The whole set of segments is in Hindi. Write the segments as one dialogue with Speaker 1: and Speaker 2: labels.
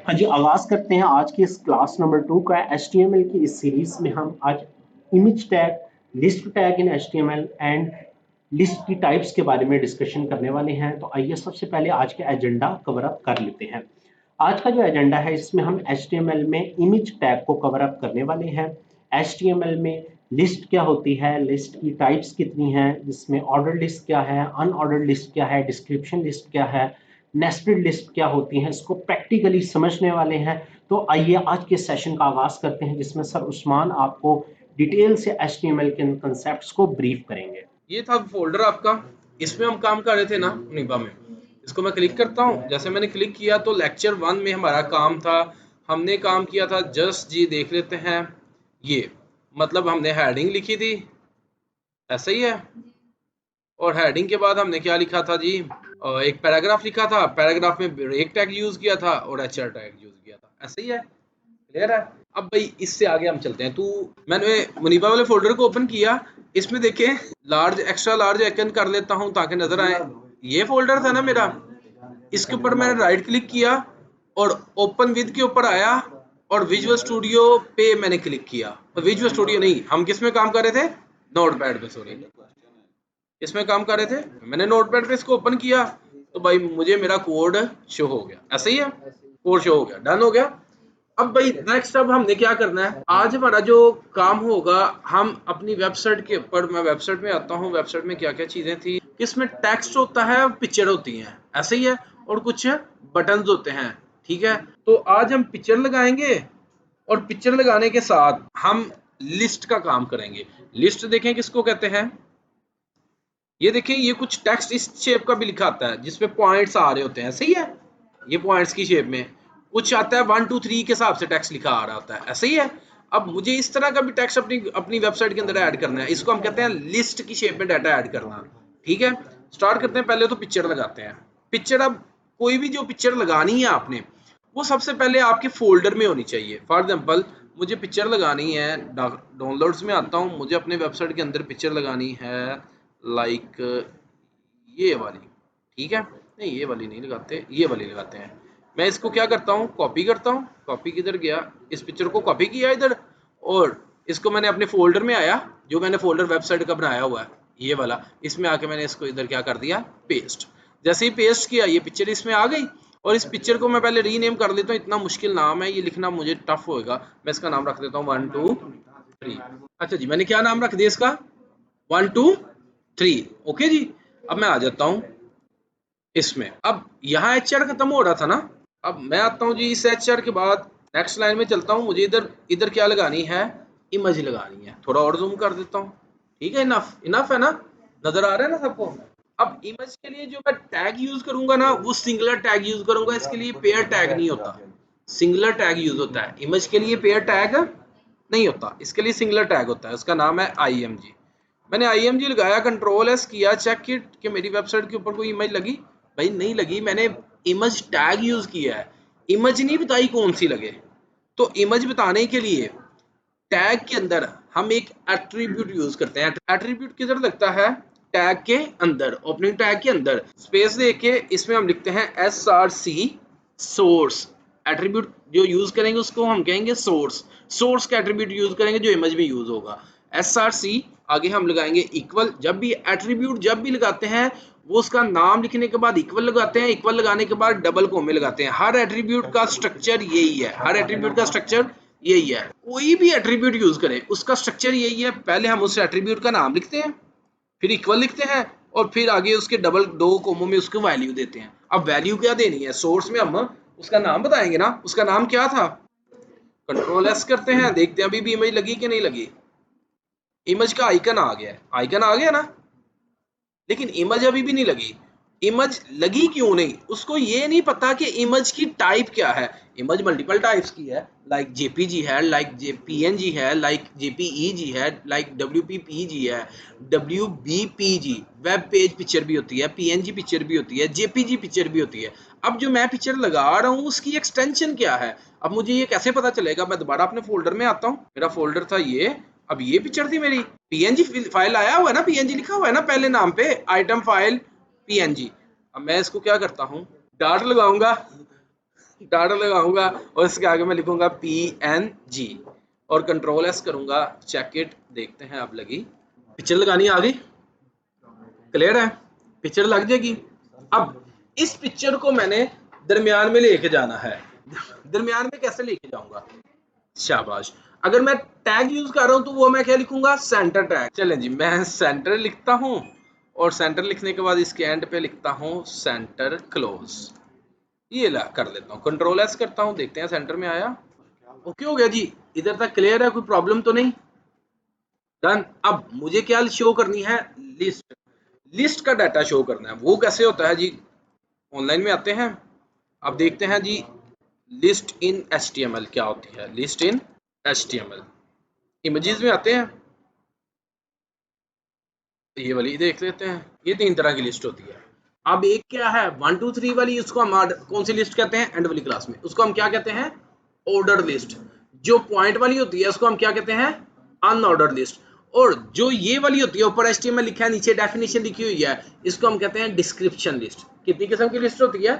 Speaker 1: हाँ जी, आगाज़ करते हैं आज की इस क्लास नंबर 2 का एचटीएमएल की इस सीरीज़ में हम आज image tag, list tag in HTML and list की टाइप्स के बारे में डिस्कशन करने वाले हैं। तो आइए सबसे पहले आज का एजेंडा कवर अप कर लेते हैं। आज का जो एजेंडा है इसमें हम एचटीएमएल में इमेज टैग को कवर अप करने वाले हैं। एचटीएमएल में लिस्ट क्या होती है, लिस्ट की टाइप्स कितनी हैं, जिसमें ऑर्डर लिस्ट क्या है, अनऑर्डर्ड लिस्ट क्या है, डिस्क्रिप्शन लिस्ट क्या है, नेस्टेड लिस्ट क्या होती हैं, इसको प्रैक्टिकली समझने वाले हैं। तो आइए आज के सेशन का आगाज करते हैं जिसमें सर उस्मान आपको डिटेल से एचटीएमएल के कंसेप्ट्स को ब्रीफ करेंगे।
Speaker 2: ये था फोल्डर आपका, इसमें हम काम कर रहे थे ना निभा में। इसको मैं क्लिक करता हूँ। जैसे मैंने क्लिक किया तो लेक्चर 1 में हमारा काम था, हमने काम किया था जस्ट जी देख लेते हैं। ये मतलब हमने हेडिंग लिखी थी, ऐसा ही है। और हेडिंग के बाद हमने क्या लिखा था जी, एक पैराग्राफ लिखा था। पैराग्राफ में ब्रेक टैग यूज किया था और एचआर टैग यूज किया था, ऐसा ही है। क्लियर है। अब भाई इससे आगे हम चलते हैं। तो मैंने मुनीबा वाले फोल्डर को ओपन किया, इसमें देखें लार्ज एक्स्ट्रा लार्ज आइकन कर लेता हूं ताकि नजर आए। ये फोल्डर था ना मेरा, इसके ऊपर मैंने राइट क्लिक किया और ओपन विद के ऊपर आया और विजुअल स्टूडियो पे मैंने क्लिक किया। तो विजुअल स्टूडियो नहीं, हम किस में काम कर रहे थे, नोटपैड पे, सॉरी इसमें काम कर रहे थे। मैंने नोटपैड पे इसको ओपन किया तो भाई मुझे मेरा कोड शो हो गया, ऐसा ही है। कोड शो हो गया, डन हो गया। अब भाई नेक्स्ट अब हमने क्या करना है, आज हमारा जो काम होगा, हम अपनी वेबसाइट के ऊपर, मैं वेबसाइट में आता हूँ। वेबसाइट में क्या क्या चीजें थी, इसमें टेक्स्ट होता है, पिक्चर होती हैं, ऐसे ही है, और कुछ बटन्स होते हैं। ठीक है, तो आज हम पिक्चर लगाएंगे और पिक्चर लगाने के साथ हम लिस्ट का काम करेंगे। लिस्ट देखें किसको कहते हैं, ये देखें, ये कुछ टेक्स्ट इस शेप का भी लिखा आता है जिसमें पॉइंट्स आ रहे होते हैं, सही है। ये पॉइंट्स की शेप में कुछ आता है, 1 2 3 के हिसाब से टेक्स्ट लिखा आ रहा होता है, ऐसे ही है। अब मुझे इस तरह का भी टेक्स्ट अपनी अपनी वेबसाइट के अंदर ऐड करना है, इसको हम कहते हैं लिस्ट की शेप में डाटा ऐड करना। ठीक है, स्टार्ट करते हैं। पहले तो पिक्चर लगाते हैं। पिक्चर, अब कोई भी जो पिक्चर लगानी है आपने, वो सबसे पहले आपके फोल्डर में होनी चाहिए। फॉर एग्जाम्पल मुझे पिक्चर लगानी है, डाउनलोड्स में आता हूँ, मुझे अपने वेबसाइट के अंदर पिक्चर लगानी है, लाइक ये वाली। ठीक है, नहीं ये वाली नहीं लगाते, ये वाली लगाते हैं। मैं इसको क्या करता हूँ, कॉपी करता हूँ। कॉपी किधर गया, इस पिक्चर को कॉपी किया इधर, और इसको मैंने अपने फोल्डर में आया, जो मैंने फोल्डर वेबसाइट का बनाया हुआ है ये वाला, इसमें आके मैंने इसको इधर क्या कर दिया, पेस्ट। जैसे ही पेस्ट किया ये पिक्चर इसमें आ गई। और इस पिक्चर को मैं पहले रीनेम कर लेता हूँ, इतना मुश्किल नाम है ये लिखना, मुझे टफ होएगा। मैं इसका नाम रख देता हूँ 1 2 3। अच्छा जी, मैंने क्या नाम रख दिया इसका, 1 2 3। ओके जी, अब मैं आ जाता हूँ इसमें। अब यहाँ एचआर खत्म हो रहा था ना, अब मैं आता हूँ जी इस एचआर के बाद नेक्स्ट लाइन में चलता हूँ। मुझे इधर इधर क्या लगानी है, इमेज लगानी है। थोड़ा और जूम कर देता हूँ। ठीक है, इनफ इनफ है ना, नजर आ रहा है ना सबको। अब इमेज के लिए जो मैं टैग यूज करूंगा ना, वो सिंगुलर टैग यूज करूंगा। इसके लिए पेयर टैग नहीं होता, सिंगुलर टैग यूज होता है। इमेज के लिए पेयर टैग नहीं होता, इसके लिए सिंगुलर टैग होता है। उसका नाम है IMG। मैंने IMG लगाया, कंट्रोल एस किया, चेक किट कि मेरी वेबसाइट के ऊपर कोई इमेज लगी। भाई नहीं लगी, मैंने इमेज टैग यूज किया है, इमेज नहीं बताई कौन सी लगे। तो इमेज बताने के लिए टैग के अंदर हम एक एट्रीब्यूट यूज करते हैं। एट्रीब्यूट किधर लगता है, टैग के अंदर, ओपनिंग टैग के अंदर स्पेस दे के इसमें हम लिखते हैं SRC सोर्स। एट्रीब्यूट जो यूज करेंगे उसको हम कहेंगे सोर्स। सोर्स का एट्रीब्यूट यूज करेंगे जो इमेज में यूज होगा। SRC आगे हम लगाएंगे इक्वल। जब भी एट्रीब्यूट जब भी लगाते हैं, वो उसका नाम लिखने के बाद इक्वल लगाते हैं, इक्वल लगाने के बाद डबल कोमे लगाते हैं। हर एट्रीब्यूट का स्ट्रक्चर यही है, हर एट्रीब्यूट का स्ट्रक्चर यही है। कोई भी एट्रीब्यूट यूज करें उसका स्ट्रक्चर यही है, पहले हम उस एट्रीब्यूट का नाम लिखते हैं, फिर इक्वल लिखते हैं, और फिर आगे उसके डबल 2 कोमों में उसको वैल्यू देते हैं। अब वैल्यू क्या देनी है, सोर्स में हम उसका नाम बताएंगे ना, उसका नाम क्या था। कंट्रोल एस करते हैं, देखते हैं अभी भी इमेज लगी कि नहीं लगी। इमेज का आइकन आ गया है, आइकन आ गया ना, लेकिन इमेज अभी भी नहीं लगी। इमेज लगी क्यों नहीं, उसको ये नहीं पता कि इमेज की टाइप क्या है। इमेज मल्टीपल टाइप्स की है, लाइक जेपीजी है, लाइक पीएनजी है, लाइक जेपीईजी है, लाइक डब्ल्यूपीपीजी है, डब्ल्यूबीपीजी वेब पेज पिक्चर भी होती है, पीएनजी पिक्चर भी होती है, जेपीजी पिक्चर भी होती है। अब जो मैं पिक्चर लगा रहा हूँ उसकी एक्सटेंशन क्या है, अब मुझे ये कैसे पता चलेगा। मैं दोबारा अपने फोल्डर में आता हूँ, मेरा फोल्डर था ये, अब ये पिक्चर थी मेरी, पीएनजी फाइल आया हुआ है ना, पीएनजी लिखा हुआ है ना पहले नाम पे, आइटम फाइल पीएनजी। अब मैं इसको क्या करता हूँ, डार्ट लगाऊंगा, डॉट लगाऊंगा और इसके आगे मैं लिखूंगा PNG और कंट्रोल एस करूंगा, चेक इट, देखते हैं अब लगी। पिक्चर लगानी आ गई, क्लियर है, पिक्चर लग जाएगी। अब इस पिक्चर को मैंने दरमियान में लेके जाना है। दरमियान में कैसे लेके जाऊंगा? शाबाश। अगर मैं टैग यूज कर रहा हूं तो वो मैं क्या लिखूंगा? Centre tag. चलें जी, मैं सेंटर लिखता हूं और सेंटर लिखने के बाद इसके एंड पे लिखता हूं सेंटर क्लोज। ये ला कर लेता हूं, कंट्रोल एस करता हूं, देखते हैं सेंटर में आया। ओके हो गया जी, इधर तक क्लियर है, कोई प्रॉब्लम तो नहीं? डन। अब मुझे क्या शो करनी है? लिस्ट। लिस्ट का डाटा शो करना है। वो कैसे होता है जी? ऑनलाइन में आते हैं, अब देखते हैं जी लिस्ट इन HTML क्या होती है। लिस्ट इन HTML इमेजेस में आते हैं, तो ये वाली देख लेते हैं। ये 3 तरह की लिस्ट होती है। अब एक क्या है 1 2 3 वाली, उसको हम कौन सी लिस्ट कहते हैं? एंड वाली क्लास में उसको हम क्या कहते हैं? Order list. जो पॉइंट वाली होती है उसको हम क्या कहते हैं? Unordered list. और जो ये वाली होती है, ऊपर HTML लिखा है, नीचे डेफिनेशन लिखी हुई है, इसको हम कहते हैं डिस्क्रिप्शन लिस्ट। कितनी किस्म की लिस्ट होती है?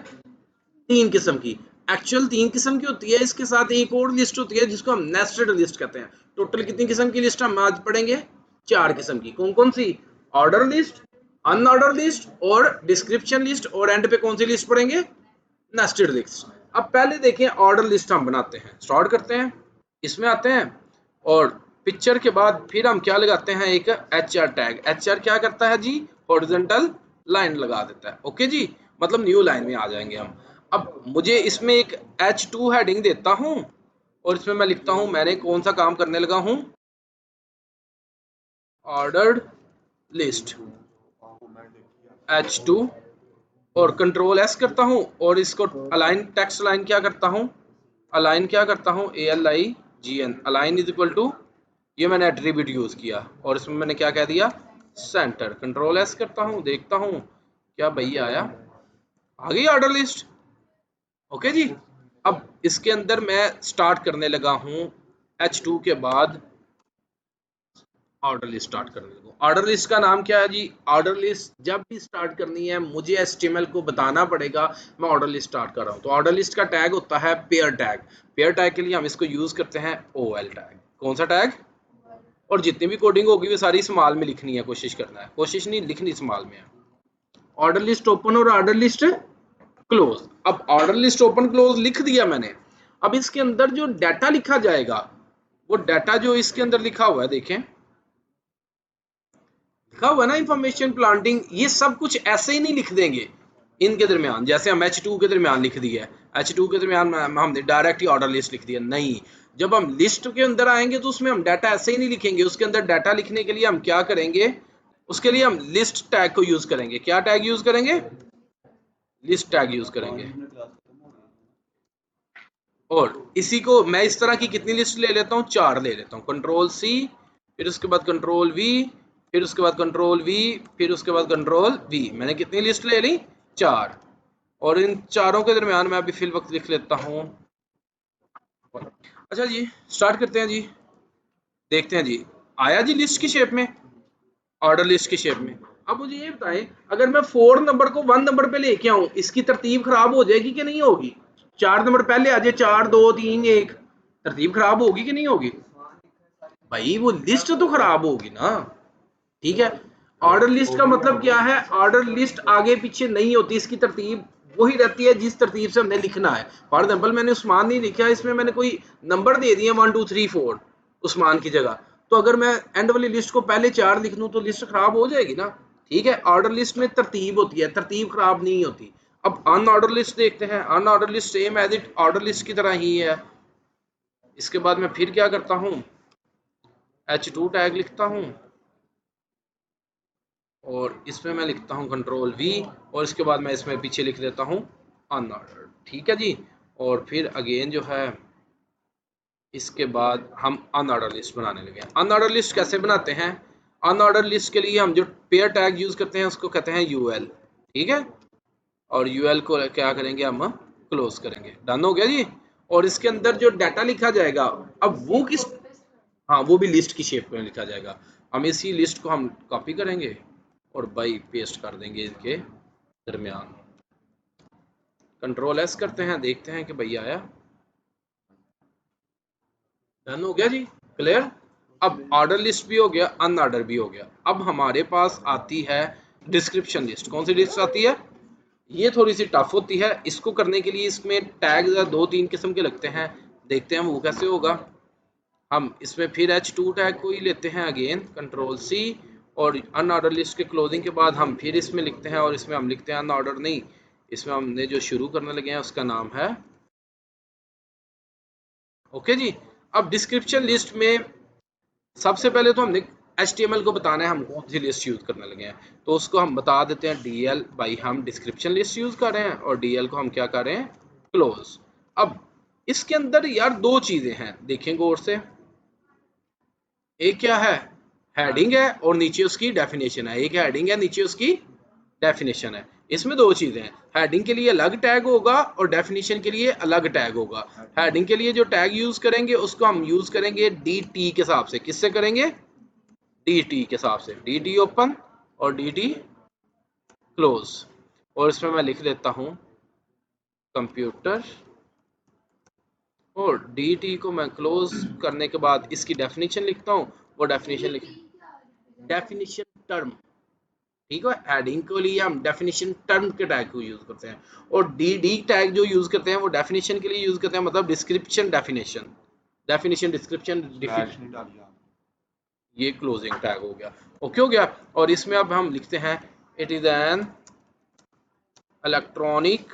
Speaker 2: 3 किस्म की। एक्चुअल 3 किस्म की होती है, इसके साथ एक और लिस्ट होती है जिसको हम नेस्टेड लिस्ट कहते हैं। टोटल कितनी किस्म की लिस्ट हम आज पढ़ेंगे? 4 किस्म की। कौन कौन सी? ऑर्डर लिस्ट, अनऑर्डर लिस्ट और डिस्क्रिप्शन लिस्ट, और एंड पे कौन सी लिस्ट पढ़ेंगे? Nested list. अब पहले देखें ऑर्डर लिस्ट हम बनाते हैं, स्टार्ट करते हैं, इसमें आते हैं और पिक्चर के बाद फिर हम क्या लगाते हैं? एक HR टैग। HR क्या करता है जी? हॉरिजॉन्टल लाइन लगा देता है। ओके जी, मतलब न्यू लाइन में आ जाएंगे हम। अब मुझे इसमें एक H2 हेडिंग देता हूं और इसमें मैं लिखता हूं मैंने कौन सा काम करने लगा हूं? ऑर्डर्ड लिस्ट H2 और कंट्रोल S करता हूं और इसको अलाइन, टेक्स्ट अलाइन क्या करता हूं? अलाइन क्या करता हूं? ALIGN, align is equal to, ये मैंने एट्रीब्यूट यूज किया और इसमें मैंने क्या कह दिया? सेंटर। कंट्रोल S करता हूं, देखता हूं क्या भैया आया, आ गई ऑर्डर लिस्ट। ओके जी। अब इसके अंदर मैं स्टार्ट करने लगा हूं H2 के बाद ऑर्डर लिस्ट स्टार्ट करने लगूं। ऑर्डर लिस्ट का नाम क्या है जी? ऑर्डर लिस्ट जब भी स्टार्ट करनी है मुझे HTML को बताना पड़ेगा मैं ऑर्डर लिस्ट स्टार्ट कर रहा हूं। तो ऑर्डर लिस्ट का टैग होता है पेयर टैग। पेयर टैग के लिए हम इसको यूज करते हैं OL टैग। कौन सा टैग? और जितनी भी कोडिंग होगी वो सारी स्मॉल में लिखनी है, कोशिश करना है, कोशिश नहीं लिखनी, स्मॉल में है। ऑर्डर लिस्ट ओपन और ऑर्डर लिस्ट क्लोज। अब ऑर्डर लिस्ट ओपन क्लोज लिख दिया मैंने। अब इसके अंदर जो डाटा लिखा जाएगा, वो डाटा जो इसके अंदर लिखा हुआ है, देखें लिखा हुआ है ना इंफॉर्मेशन प्लांटिंग, ये सब कुछ ऐसे ही नहीं लिख देंगे इनके दरमियान, जैसे हम H2 के दरमियान लिख दिया है। H2 के दरमियान हमने डायरेक्ट ही ऑर्डर लिस्ट लिख दिया, नहीं। जब हम लिस्ट के अंदर आएंगे तो उसमें हम डाटा ऐसे ही नहीं लिखेंगे। उसके अंदर डाटा लिखने के लिए हम क्या करेंगे? उसके लिए हम लिस्ट टैग को यूज करेंगे। क्या टैग यूज करेंगे? लिस्ट टैग यूज करेंगे। और इसी को मैं इस तरह की कितनी लिस्ट ले लेता हूँ? 4 ले लेता हूँ। कंट्रोल C, फिर उसके बाद कंट्रोल V, फिर उसके बाद कंट्रोल V, फिर उसके बाद कंट्रोल V। मैंने कितनी लिस्ट ले ली? 4। और इन चारों के दरमियान मैं अभी फिल वक्त लिख लेता हूँ। अच्छा जी, स्टार्ट करते हैं जी, देखते हैं जी आया जी लिस्ट की शेप में, ऑर्डर लिस्ट की शेप में। अब मुझे ये बताएं, अगर मैं 4 नंबर को 1 नंबर पे लेके आऊं, इसकी तरतीब खराब हो जाएगी कि नहीं होगी? 4 नंबर पहले आ जाए, 4 2 3 1, तरतीब खराब होगी कि नहीं होगी? भाई वो लिस्ट तो खराब होगी ना। ठीक है, ऑर्डर लिस्ट का मतलब क्या है? ऑर्डर लिस्ट आगे पीछे नहीं होती, इसकी तरतीब वही रहती है जिस तरतीब से हमने लिखना है। फॉर एग्जाम्पल मैंने उस्मान नहीं लिखा, इसमें मैंने कोई नंबर दे दिए 1 2 3 4 उस्मान की जगह, तो अगर मैं एंड वाली लिस्ट को पहले 4 लिख दूं तो लिस्ट खराब हो जाएगी ना। ठीक है, ऑर्डर लिस्ट में तरतीब होती है, तरतीब खराब नहीं होती। अब अनऑर्डर लिस्ट देखते हैं। Unordered list same as it ordered list की तरह ही है। इसके बाद मैं फिर क्या करता हूँ? H2 टैग लिखता हूँ और इसमें मैं लिखता हूँ कंट्रोल V, और इसके बाद मैं इसमें पीछे लिख देता हूँ अनऑर्डर। ठीक है जी। और फिर अगेन जो है इसके बाद हम अनऑर्डर लिस्ट बनाने लगे। अनऑर्डर लिस्ट कैसे बनाते हैं? अनऑर्डर लिस्ट के लिए हम जो पेयर टैग यूज करते हैं उसको कहते हैं UL। ठीक है, और UL को क्या करेंगे? हम क्लोज करेंगे। डन हो गया जी। और इसके अंदर जो डाटा लिखा जाएगा, अब वो किस, हाँ वो भी लिस्ट की शेप में लिखा जाएगा। हम इसी लिस्ट को हम कॉपी करेंगे और बाई पेस्ट कर देंगे इनके दरमियान। कंट्रोल एस करते हैं, देखते हैं कि भैया आया। डन हो गया जी, क्लियर। अब ऑर्डर लिस्ट भी हो गया, अनऑर्डर भी हो गया। अब हमारे पास आती है डिस्क्रिप्शन लिस्ट। कौन सी लिस्ट आती है? ये थोड़ी सी टफ होती है। इसको करने के लिए इसमें टैग 2-3 किस्म के लगते हैं, देखते हैं वो कैसे होगा। हम इसमें फिर H2 टैग को ही लेते हैं, अगेन कंट्रोल सी, और अनऑर्डर लिस्ट के क्लोजिंग के बाद हम फिर इसमें लिखते हैं, और इसमें हम लिखते हैं अनऑर्डर नहीं, इसमें हमने जो शुरू करने लगे हैं उसका नाम है ओके जी। अब डिस्क्रिप्शन लिस्ट में सबसे पहले तो हमने HTML को बताना है हम कौन सी लिस्ट यूज करने लगे हैं, तो उसको हम बता देते हैं DL, भाई हम डिस्क्रिप्शन लिस्ट यूज कर रहे हैं, और DL को हम क्या कर रहे हैं, क्लोज। अब इसके अंदर यार दो चीजें हैं, देखें गौर से। एक क्या है, हेडिंग है, और नीचे उसकी डेफिनेशन है। एक हेडिंग है, नीचे उसकी डेफिनेशन है। इसमें दो चीजें हैं, हेडिंग के लिए अलग टैग होगा और डेफिनेशन के लिए अलग टैग होगा। हेडिंग के लिए जो टैग यूज करेंगे उसको हम यूज करेंगे DT के हिसाब से। किससे करेंगे? DT के हिसाब से, DT ओपन और DT क्लोज। और इसमें मैं लिख देता हूं कंप्यूटर, और DT को मैं क्लोज करने के बाद इसकी डेफिनेशन लिखता हूं। वो डेफिनेशन लिख, डेफिनेशन टर्म, ठीक है। हेडिंग के लिए हम डेफिनेशन टर्म के टैग को यूज करते हैं, और DD टैग जो यूज करते हैं वो डेफिनेशन के लिए यूज करते हैं, मतलब डिस्क्रिप्शन डेफिनेशन, डेफिनेशन डिस्क्रिप्शन, ये क्लोजिंग टैग हो गया, ओके हो गया। और इसमें अब हम लिखते हैं it is an electronic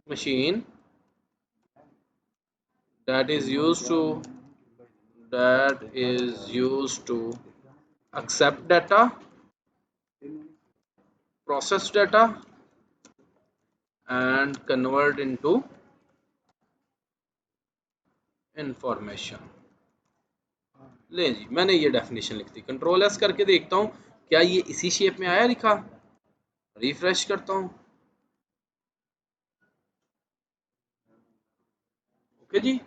Speaker 2: machine that is used to accept data, process data and convert into information। ले जी, मैंने ये डेफिनेशन लिख दी। कंट्रोल एस करके देखता हूँ क्या ये इसी शेप में आया लिखा, रिफ्रेश करता हूँ, ओके जी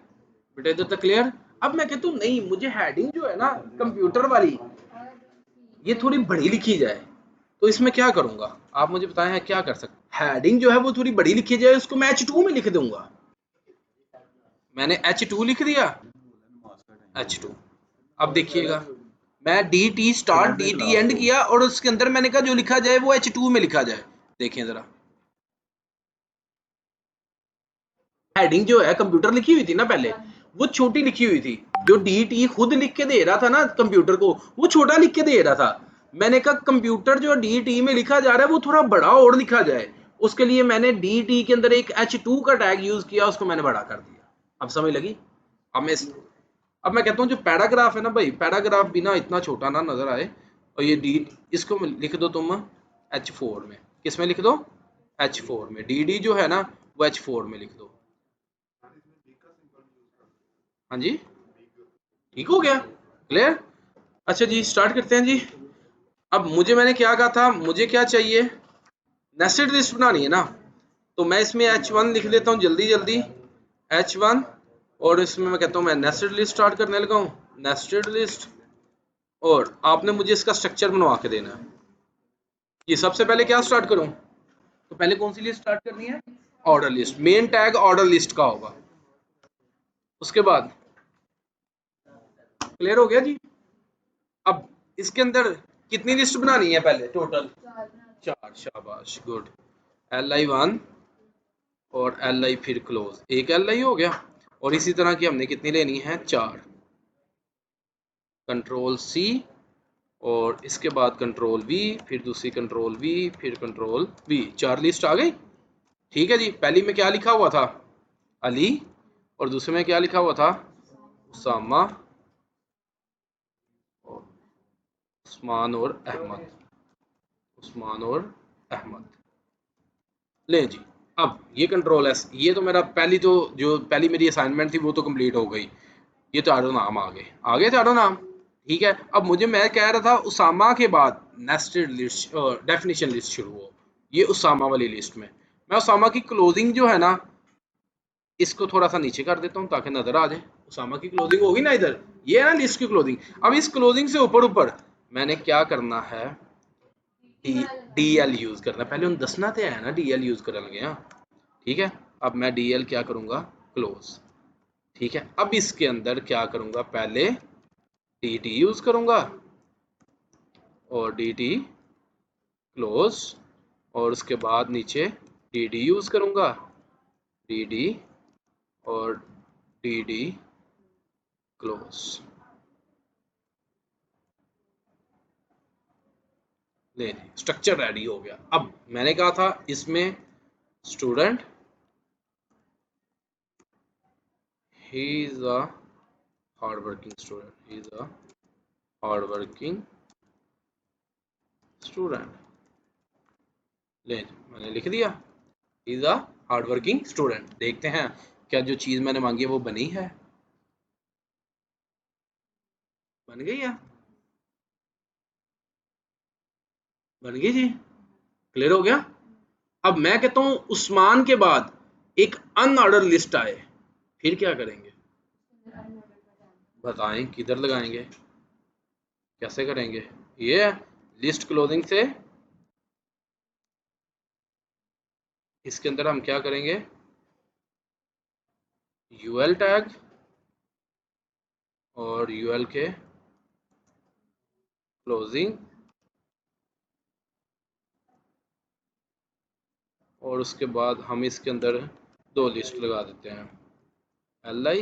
Speaker 2: बेटा, इधर तक क्लियर। अब मैं कहता हूँ नहीं, मुझे हेडिंग जो है ना कंप्यूटर वाली, ये थोड़ी बड़ी लिखी जाए, तो इसमें क्या करूंगा आप मुझे बताएं, है क्या कर सकते। हेडिंग जो है वो थोड़ी बड़ी लिखी जाए, उसको मैं H2 में लिख दूंगा। मैंने H2 लिख दिया, H2। अब देखिएगा, मैं DT स्टार्ट DT एंड किया, और उसके अंदर मैंने कहा जो लिखा जाए वो H2 में लिखा जाए। देखिए जरा, हेडिंग जो है कंप्यूटर लिखी हुई थी ना पहले, वो छोटी लिखी हुई थी। जो DT खुद लिख के दे रहा था ना कंप्यूटर को, वो छोटा लिख के दे रहा था। मैंने कहा कंप्यूटर जो DT में लिखा जा रहा है वो थोड़ा बड़ा और लिखा जाए, उसके लिए मैंने DT के अंदर एक H2 का टैग यूज किया, उसको मैंने बड़ा कर दिया। अब समझ लगी? अब मैं कहता हूँ जो पैराग्राफ है ना भाई, पैराग्राफ भी ना इतना छोटा ना नजर आए, और ये डी, इसको लिख दो तुम H4 में। किस में लिख दो? H4 में। DD जो है ना वो H4 में लिख दो। हाँ जी, ठीक हो गया, क्लियर। अच्छा जी, स्टार्ट करते हैं जी। अब मैंने क्या कहा था, मुझे क्या चाहिए, नेस्टेड लिस्ट बनानी है ना, तो मैं इसमें H1 लिख देता हूँ जल्दी जल्दी, H1। और इसमें मैं कहता हूँ मैं नेस्टेड लिस्ट स्टार्ट करने लगा हूँ, नेस्टेड लिस्ट। और आपने मुझे इसका स्ट्रक्चर बनवा के देना है। ये सबसे पहले क्या स्टार्ट करूं, तो पहले कौन सी लिस्ट स्टार्ट करनी है, order list. Main tag order list का होगा। उसके बाद क्लियर हो गया जी। अब इसके अंदर कितनी लिस्ट बनानी है पहले, टोटल 4। शाबाश, गुड। LI1 और LI फिर क्लोज, एक LI हो गया। और इसी तरह की हमने कितनी लेनी है, 4। कंट्रोल C, और इसके बाद कंट्रोल V, फिर दूसरी कंट्रोल V, फिर कंट्रोल V। 4 लिस्ट आ गई, ठीक है जी। पहली में क्या लिखा हुआ था, अली, और दूसरे में क्या लिखा हुआ था, उसामा, और उस्मान और अहमद, उस्मान और अहमद। ले जी, अब ये कंट्रोल एस, ये तो मेरा जो पहली मेरी असाइनमेंट थी वो तो कंप्लीट हो गई। ये चारों नाम आ गए चारों नाम, ठीक है। अब मैं कह रहा था उसामा के बाद नेस्टेड लिस्ट, डेफिनेशन लिस्ट शुरू हो, ये उसामा वाली लिस्ट में मैं उसामा की क्लोजिंग जो है ना, इसको थोड़ा सा नीचे कर देता हूँ ताकि नजर आ जाए। उसामा की क्लोजिंग होगी ना इधर, ये है ना लिस्ट की क्लोजिंग। अब इस क्लोजिंग से ऊपर ऊपर मैंने क्या करना है, DL यूज करना। पहले हम दसना तो है ना DL यूज करने लगे हैं। ठीक है। अब मैं DL क्या करूँगा, क्लोज। ठीक है, अब इसके अंदर क्या करूँगा, पहले DT यूज़ करूँगा और DT क्लोज, और उसके बाद नीचे DD यूज़ करूँगा, DD और DD क्लोज। ले जी, स्ट्रक्चर रेडी हो गया। अब मैंने कहा था इसमें student, he is a hard working student, he is a hard working student. ले जी, मैंने लिख दिया, he is a hard working student. देखते हैं क्या जो चीज मैंने मांगी है वो बनी है, बन गई है, बन गई जी, क्लियर हो गया। अब मैं कहता हूं उस्मान के बाद एक अनऑर्डर लिस्ट आए, फिर क्या करेंगे, बताएं किधर लगाएंगे, कैसे करेंगे। ये लिस्ट क्लोजिंग से इसके अंदर हम क्या करेंगे, यूएल टैग और यूएल के क्लोजिंग, और उसके बाद हम इसके अंदर दो लिस्ट लगा देते हैं, LI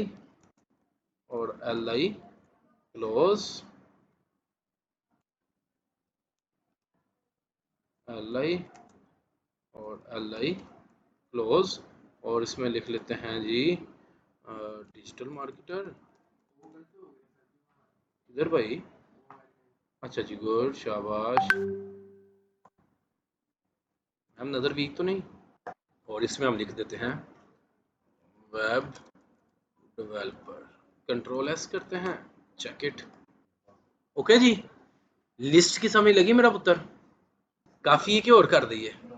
Speaker 2: और LI क्लोज, LI और LI क्लोज, और इसमें लिख लेते हैं जी डिजिटल मार्केटर। इधर भाई, अच्छा जी, गुड, शाबाश, हम नज़र वीक तो नहीं। और इसमें हम लिख देते हैं वेब डेवलपर, कंट्रोल S करते हैं, चेक इट। ओके जी, लिस्ट की समझ लगी मेरा पुत्र, काफ़ी है कि और कर दी है।